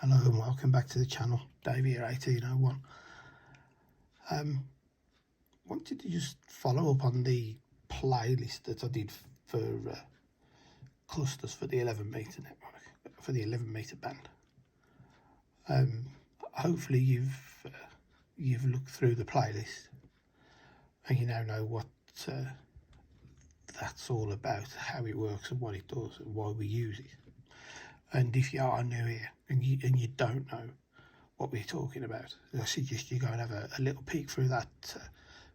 Hello and welcome back to the channel, Dave here 1801. Wanted to just follow up on the playlist that I did for clusters for the 11 meter network, for the 11 meter band. Hopefully you've looked through the playlist and you now know what that's all about, how it works and what it does and why we use it. And if you are new here and you don't know what we're talking about, I suggest you go and have a little peek through that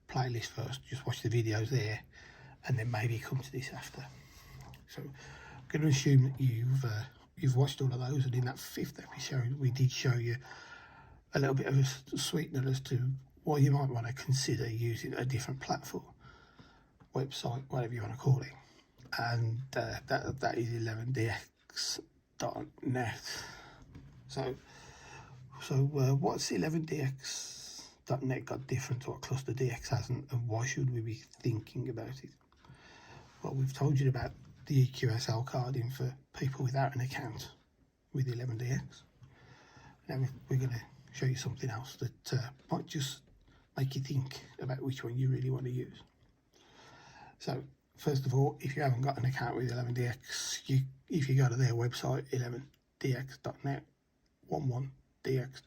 playlist first. Just watch the videos there and then maybe come to this after. So I'm going to assume that you've watched all of those, and in that 5th episode we did show you a little bit of a sweetener as to why you might want to consider using a different platform, website, whatever you want to call it, and that is 11dx.net. So what's 11dx.net got different to what ClusterDX hasn't, and why should we be thinking about it? Well, we've told you about the EQSL carding for people without an account with 11dx. Now we're going to show you something else that might just make you think about which one you really want to use. So first of all, if you haven't got an account with 11dx, if you go to their website, 11dx.net, 11dx.net,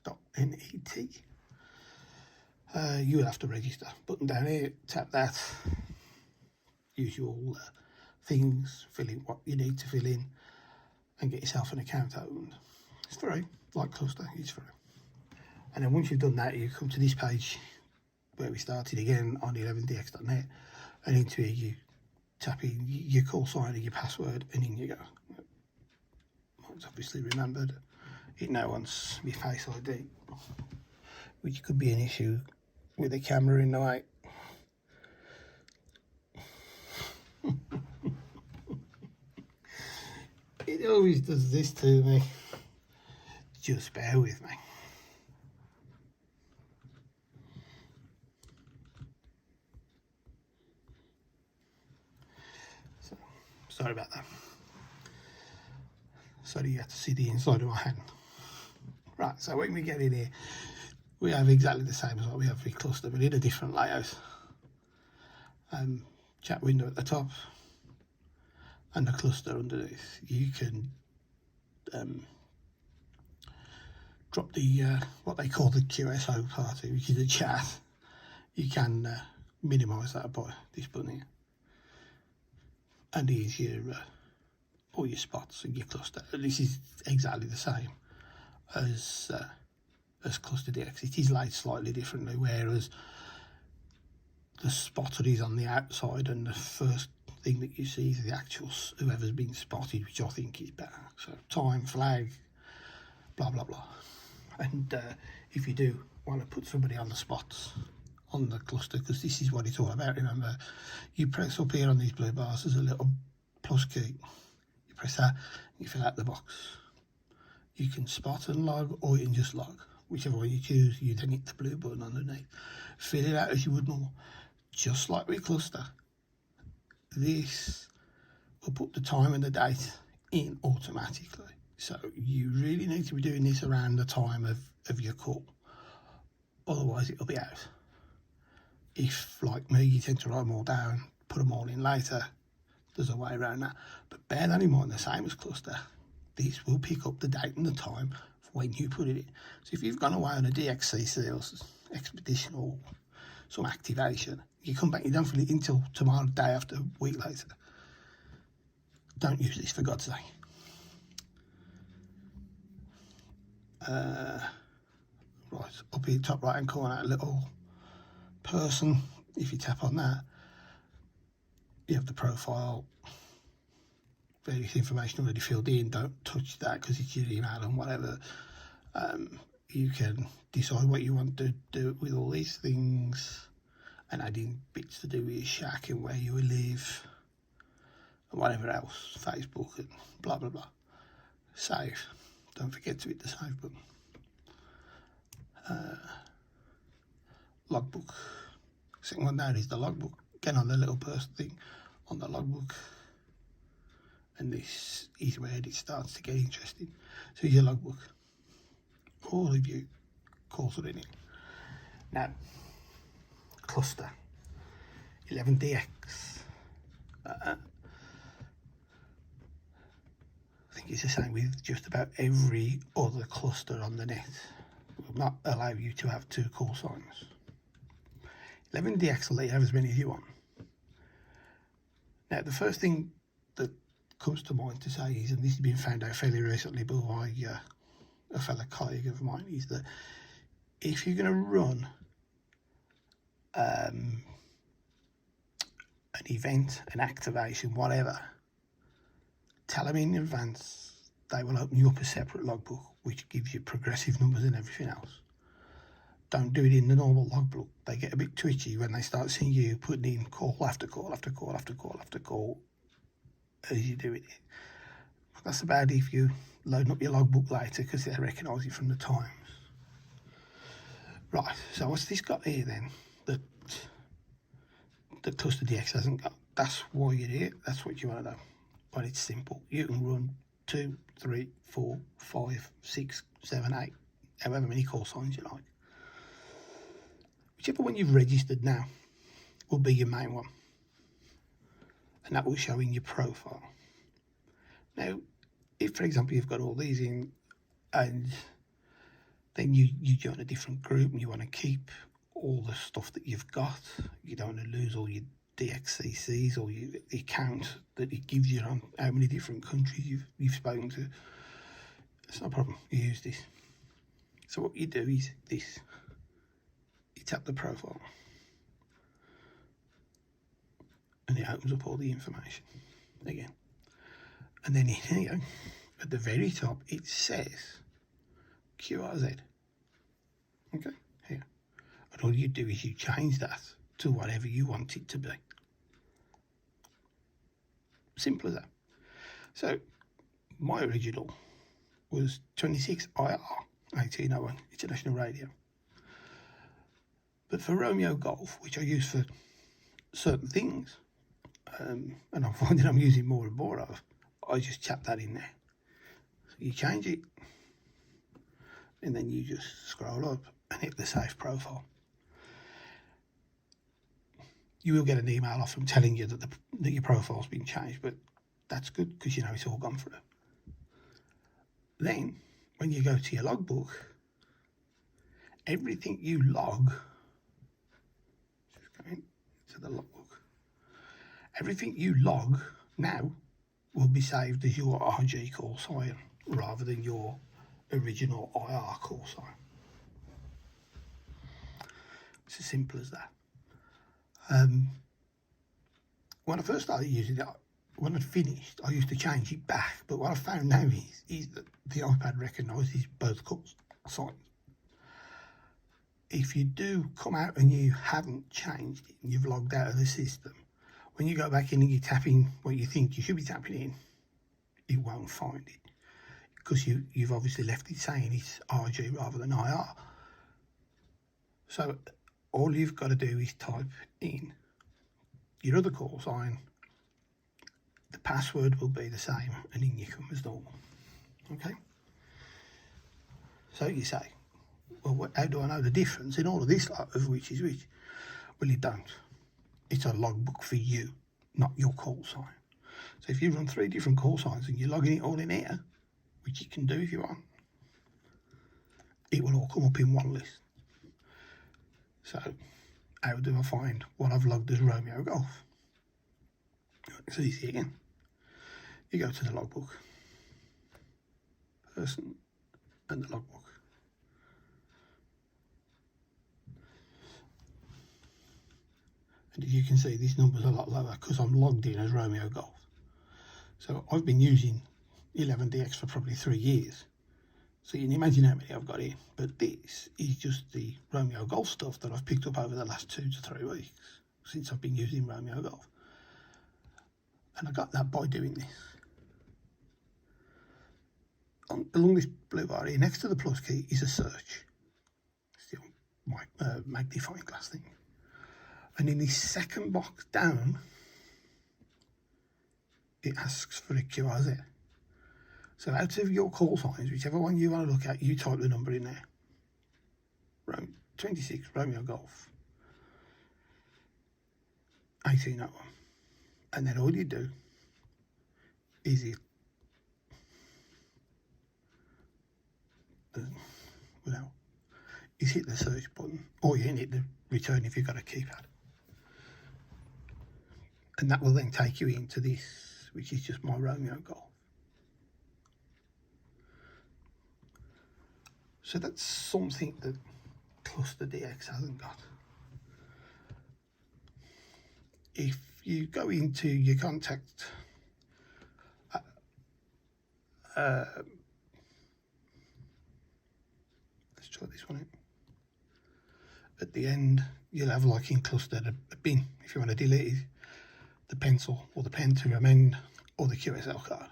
you will have to register. Button down here, tap that, usual things, fill in what you need to fill in and get yourself an account opened. It's free, like Cluster, it's free. And then once you've done that, you come to this page where we started again on 11dx.net, and into here you tap in your call sign and your password, and in you go. It's obviously remembered. It now wants your Face ID, which could be an issue with the camera in the way. It always does this to me. Just bear with me. So, sorry about that. Sorry you had to see the inside of my hand. Right, so when we get in here, we have exactly the same as what we have with Cluster, but in a different layout. Chat window at the top and the Cluster underneath. You can drop the what they call the QSO party, which is the chat. You can minimise that by this button here, and here's your all your spots and your cluster. This is exactly the same as ClusterDX. It is laid slightly differently, whereas the spotter is on the outside, and the first thing that you see is the actual whoever's been spotted, which I think is better. So time, flag, blah blah blah. And if you do want to put somebody on the spots on the cluster, because this is what it's all about, remember, you press up here on these blue bars, there's a little plus key. You press that, you fill out the box. You can spot and log, or you can just log. Whichever one you choose, you then hit the blue button underneath. Fill it out as you would normal. Just like with Cluster, this will put the time and the date in automatically. So you really need to be doing this around the time of your call. Otherwise it'll be out. If, like me, you tend to write them all down, put them all in later, there's a way around that. But bear that in mind, the same as Cluster. This will pick up the date and the time for when you put it in. So if you've gone away on a DXCC or expedition or some activation, you come back, you don't fill it until tomorrow, day after, a week later. Don't use this, for God's sake. Right, up here, top right hand corner, a little person. If you tap on that, you have the profile, various information already filled in. Don't touch that because it's your email and whatever. You can decide what you want to do with all these things, and add in bits to do with your shack and where you will live and whatever else, Facebook and blah blah blah. Save. Don't forget to hit the save button. Logbook. Second one down is the logbook. Again, on the little person thing on the logbook, and this is where it starts to get interesting. So your logbook. all of your calls are in it. Now, cluster 11DX. I think it's the same with just about every other cluster on the net. It will not allow you to have 2 call signs. 11DX will let you have as many as you want. Now, the first thing that comes to mind to say is, and this has been found out fairly recently by a fellow colleague of mine, is that if you're going to run an event, an activation, whatever, tell them in advance. They will open you up a separate logbook which gives you progressive numbers and everything else. Don't do it in the normal logbook. They get a bit twitchy when they start seeing you putting in call after call after call after call after call as you do it. That's about if you load up your logbook later, because they recognise it from the times. Right, so what's this got here then that Cluster DX hasn't got? That's why you're here. That's what you want to know. But it's simple. You can run 2, 3, 4, 5, 6, 7, 8, however many call signs you like. Whichever one you've registered now will be your main one, and that will show in your profile. Now, if, for example, you've got all these in and then you join a different group and you want to keep all the stuff that you've got, you don't want to lose all your DXCCs or the account that it gives you on how many different countries you've spoken to, it's no problem. You use this. So what you do is this. You tap the profile and it opens up all the information again. And then here, at the very top, it says QRZ. Okay, here. And all you do is you change that to whatever you want it to be. Simple as that. So, my original was 26IR 1801 International Radio. But for Romeo Golf, which I use for certain things, and I'm finding I'm using more and more of, I just tap that in there. So you change it, and then you just scroll up and hit the save profile. You will get an email off them telling you that that your profile's been changed, but that's good because you know it's all gone through. Then, when you go to your logbook, everything you log, just go into the logbook, everything you log now will be saved as your RG call sign rather than your original IR call sign. It's as simple as that. When I first started using it, when I'd finished, I used to change it back. But what I found now is that the iPad recognises both call signs. If you do come out and you haven't changed it and you've logged out of the system, when you go back in and you tap in what you think you should be tapping in, it won't find it because you've obviously left it saying it's RG rather than IR. So all you've got to do is type in your other call sign. The password will be the same and in you come as normal. Okay? So you say, well, how do I know the difference in all of this lot of which is which? Well, you don't. It's a logbook for you, not your call sign. So if you run 3 different call signs and you're logging it all in here, which you can do if you want, it will all come up in one list. So how do I find what I've logged as Romeo Golf? It's easy again. You go to the logbook, person, and the logbook. And as you can see, this number's a lot lower because I'm logged in as Romeo Golf. So I've been using 11DX for probably 3 years. So you can imagine how many I've got in. But this is just the Romeo Golf stuff that I've picked up over the last 2 to 3 weeks since I've been using Romeo Golf. And I got that by doing this. Along this blue bar here, next to the plus key, is a search. Still my magnifying glass thing. And in the second box down, it asks for a QRZ. So out of your call signs, whichever one you want to look at, you type the number in there. 26 Romeo Golf 1801. And then all you do is hit the search button, or you hit the return if you've got a keypad. And that will then take you into this, which is just my Romeo Golf. So that's something that Cluster DX hasn't got. If you go into your contact, let's try this one out. At the end, you'll have, like in Cluster, a bin if you want to delete the pencil or the pen to amend, or the QSL card.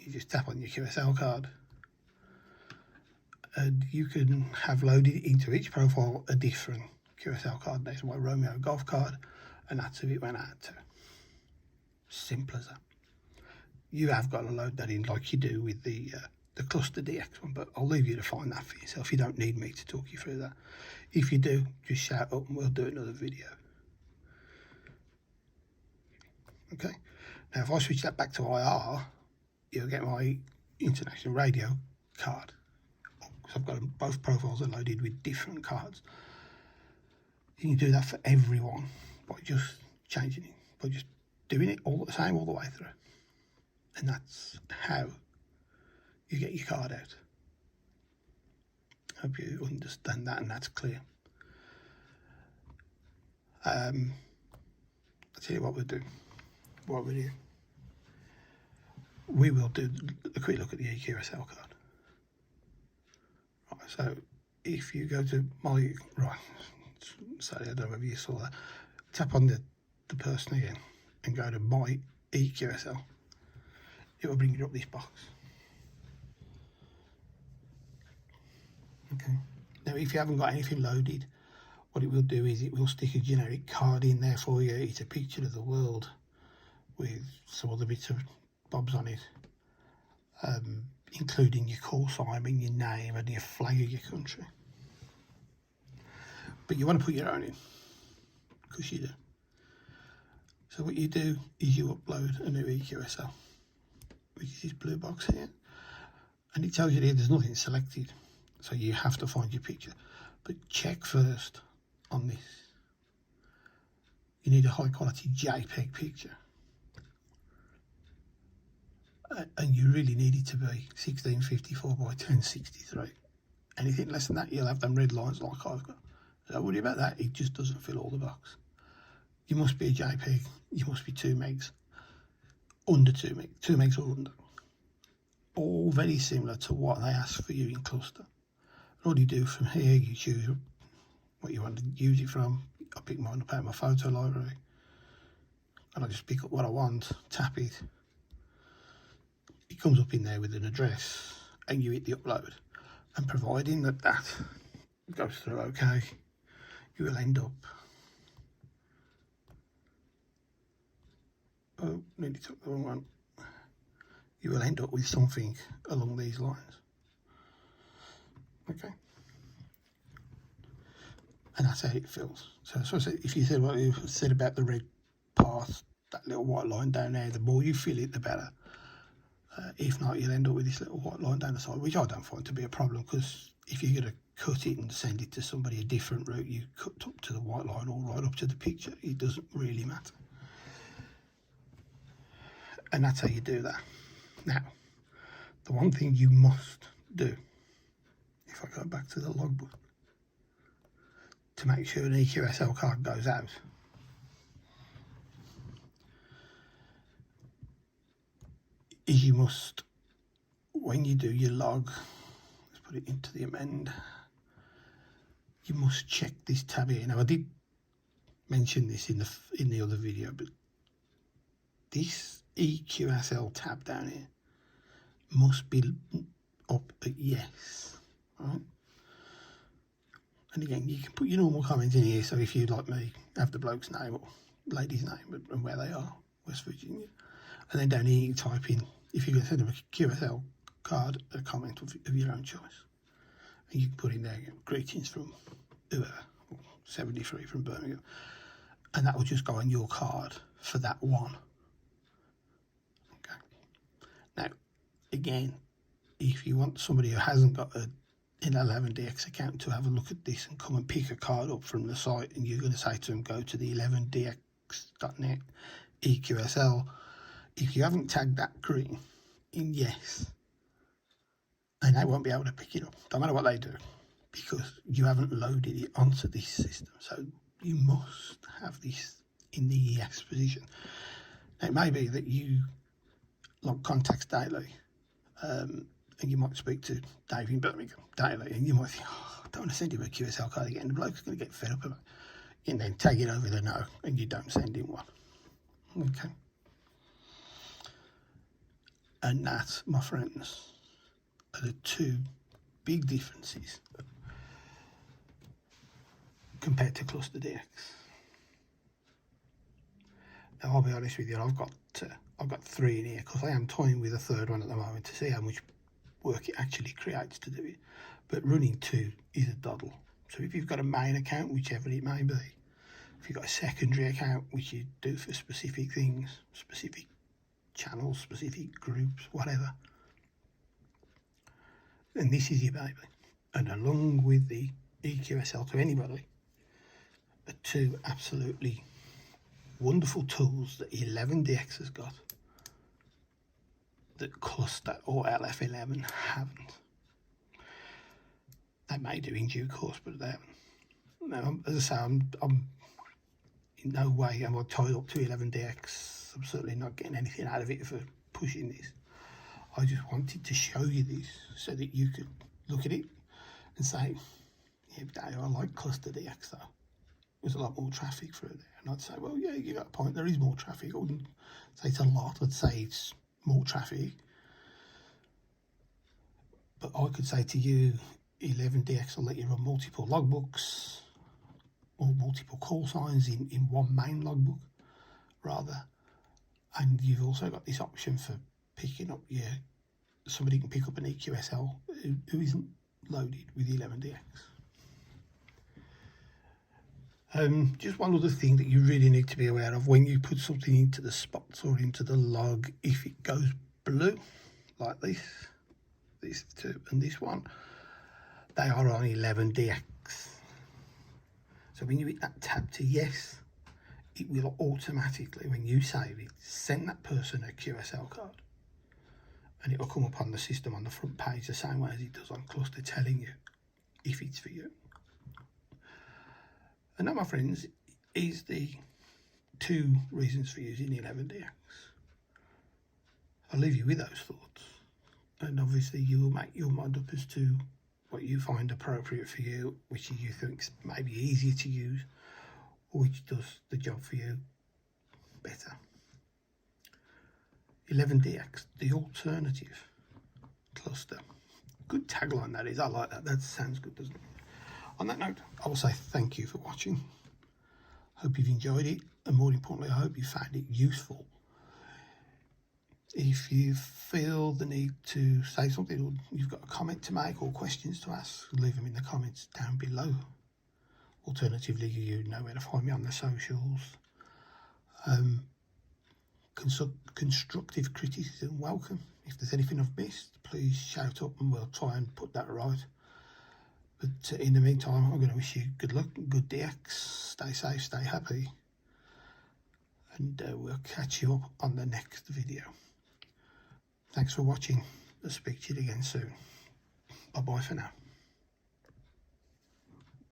You just tap on your QSL card, and you can have loaded into each profile a different QSL card. There's my Romeo Golf card, and that's who it went out to. Simple as that. You have got to load that in like you do with the Cluster DX one, but I'll leave you to find that for yourself. You don't need me to talk you through that. If you do, just shout up and we'll do another video. Okay, now if I switch that back to IR, you'll get my international radio card. So I've got both profiles are loaded with different cards. You can do that for everyone by just changing it, by just doing it all the same all the way through. And that's how you get your card out. Hope you understand that and that's clear. I'll tell you what we'll do. What we'll do. We will do a quick look at the EQSL card. Right, so if you go to my, right, sorry, I don't know whether you saw that. Tap on the person again and go to my EQSL. It will bring you up this box. Okay. Now, if you haven't got anything loaded, what it will do is it will stick a generic card in there for you. It's a picture of the world with some other bits of bobs on it, including your call sign, your name, and your flag of your country. But you want to put your own in, because you do. So what you do is you upload a new EQSL, which is this blue box here, and it tells you there there's nothing selected, so you have to find your picture. But check first on this. You need a high quality JPEG picture, and you really need it to be 1654 by 1063. Anything less than that, you'll have them red lines like I've got. Don't worry about that, it just doesn't fill all the box. You must be a JPEG, you must be 2 megs, under 2 megs, 2 megs or under. All very similar to what they ask for you in Cluster. All you do from here, you choose what you want to use it from. I pick mine up out of my photo library, and I just pick up what I want, tap it. It comes up in there with an address, and you hit the upload. And providing that that goes through okay, you will end up, oh, nearly took the wrong one. You will end up with something along these lines. Okay. And that's how it fills. So I said, if you said what you said about the red part, that little white line down there, the more you fill it, the better. If not, you'll end up with this little white line down the side, which I don't find to be a problem, because if you're going to cut it and send it to somebody a different route, you cut up to the white line or right up to the picture. It doesn't really matter. And that's how you do that. Now, the one thing you must do, if I go back to the logbook, to make sure an EQSL card goes out, is you must, when you do your log, let's put it into the amend, you must check this tab here. Now I did mention this in the other video, but this EQSL tab down here must be up at yes, right? And again, you can put your normal comments in here, so if you, like me, have the bloke's name or lady's name and where they are, West Virginia. And then down here you type in if you're going to send them a QSL card, a comment of your own choice, and you can put in there, greetings from whoever, 73 from Birmingham, and that will just go on your card for that one. Okay. Now, again, if you want somebody who hasn't got an 11DX account to have a look at this and come and pick a card up from the site, and you're going to say to them, go to the 11dx.net EQSL, if you haven't tagged that green in yes, and they won't be able to pick it up, no matter what they do, because you haven't loaded it onto this system. So you must have this in the yes position. Now, it may be that you log contacts daily, and you might speak to Dave in Birmingham daily, and you might think, oh, I don't want to send him a QSL card again, the bloke's going to get fed up of it, and then tag it over the no, and you don't send him one. Okay. And that, my friends, are the two big differences compared to ClusterDX. Now, I'll be honest with you, I've got 3 in here because I am toying with a third one at the moment to see how much work it actually creates to do it. But running 2 is a doddle. So if you've got a main account, whichever it may be, if you've got a secondary account, which you do for specific things, specific channels, specific groups, whatever, and this is your baby. And along with the EQSL to anybody, are 2 absolutely wonderful tools that 11DX has got that Cluster or LF11 haven't. They may do in due course, but they haven't. Now, as I say, I'm in no way am I tied up to 11DX. I'm certainly not getting anything out of it for pushing this. I just wanted to show you this so that you could look at it and say, yeah, Dave, I like ClusterDX though. There's a lot more traffic through there. And I'd say, well, yeah, you got a point, there is more traffic. I wouldn't say it's a lot, I'd say it's more traffic. But I could say to you, 11DX will let you run multiple logbooks or multiple call signs in one main logbook rather. And you've also got this option for picking up somebody can pick up an EQSL who isn't loaded with 11DX. Just one other thing that you really need to be aware of when you put something into the spots or into the log, if it goes blue like this, these 2 and this one, they are on 11DX. So when you hit that tab to yes, it will automatically, when you save it, send that person a QSL card. And it will come up on the system on the front page the same way as it does on Cluster, telling you if it's for you. And that, my friends, is the 2 reasons for using 11DX. I'll leave you with those thoughts. And obviously you will make your mind up as to what you find appropriate for you, which you think may be easier to use, or which does the job for you better. 11DX, the alternative cluster. Good tagline that is, I like that. That sounds good, doesn't it? On that note, I will say thank you for watching. Hope you've enjoyed it, and more importantly, I hope you found it useful. If you feel the need to say something, or you've got a comment to make or questions to ask, leave them in the comments down below. Alternatively, you know where to find me on the socials. Constructive criticism welcome. If there's anything I've missed, please shout up and we'll try and put that right. But in the meantime, I'm going to wish you good luck, good DX, stay safe, stay happy, and we'll catch you up on the next video. Thanks for watching. I'll speak to you again soon. Bye bye for now.